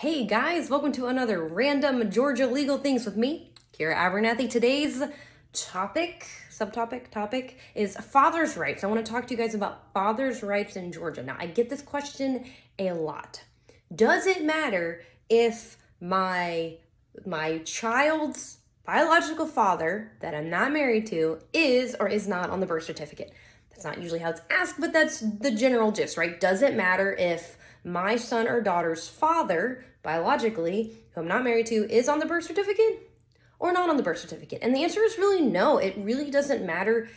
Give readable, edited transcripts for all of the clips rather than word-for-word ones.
Hey guys, welcome to another random Georgia legal things with me, Kira Abernathy. Today's topic is father's rights. I want to talk to you guys about father's rights in Georgia. Now, I get this question a lot. Does it matter if my child's biological father that I'm not married to is or is not on the birth certificate? That's not usually how it's asked, but that's the general gist, right? Does it matter if my son or daughter's father, biologically, who I'm not married to, is on the birth certificate or not on the birth certificate? And the answer is really no. It really doesn't matter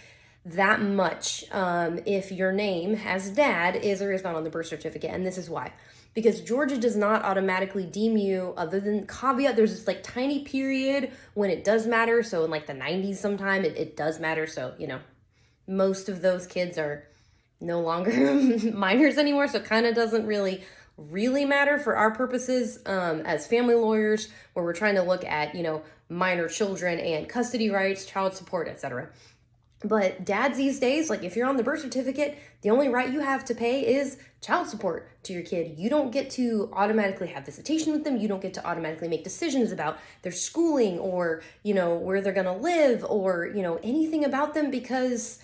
that much if your name as dad is or is not on the birth certificate. And this is why. Because Georgia does not automatically deem you, other than caveat, there's this like tiny period when it does matter. So in like the 90s sometime, it does matter. So, most of those kids are no longer minors anymore, so it kind of doesn't really matter for our purposes as family lawyers, where we're trying to look at minor children and custody rights, child support, etc. But dads these days, like if you're on the birth certificate, the only right you have to pay is child support to your kid. You don't get to automatically have visitation with them. You don't get to automatically make decisions about their schooling or where they're gonna live or anything about them, because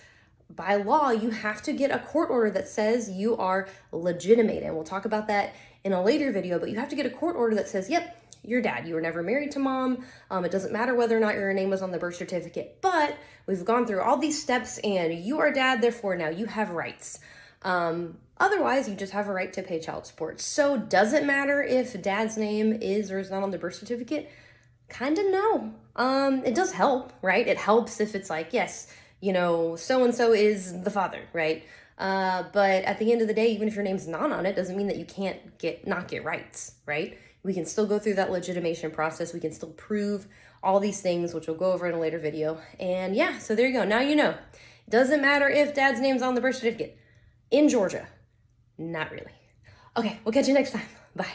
by law, you have to get a court order that says you are legitimate. And we'll talk about that in a later video, but you have to get a court order that says, yep, you're dad. You were never married to mom. It doesn't matter whether or not your name was on the birth certificate, but we've gone through all these steps and you are dad, therefore now you have rights. Otherwise, you just have a right to pay child support. So does it matter if dad's name is or is not on the birth certificate? Kind of no. It does help, right? It helps if it's like, yes, so-and-so is the father, right? But at the end of the day, even if your name's not on it, doesn't mean that you can't not get rights, right? We can still go through that legitimation process. We can still prove all these things, which we'll go over in a later video. And yeah, so there you go. Now you know. Doesn't matter if dad's name's on the birth certificate. In Georgia, not really. Okay, we'll catch you next time. Bye.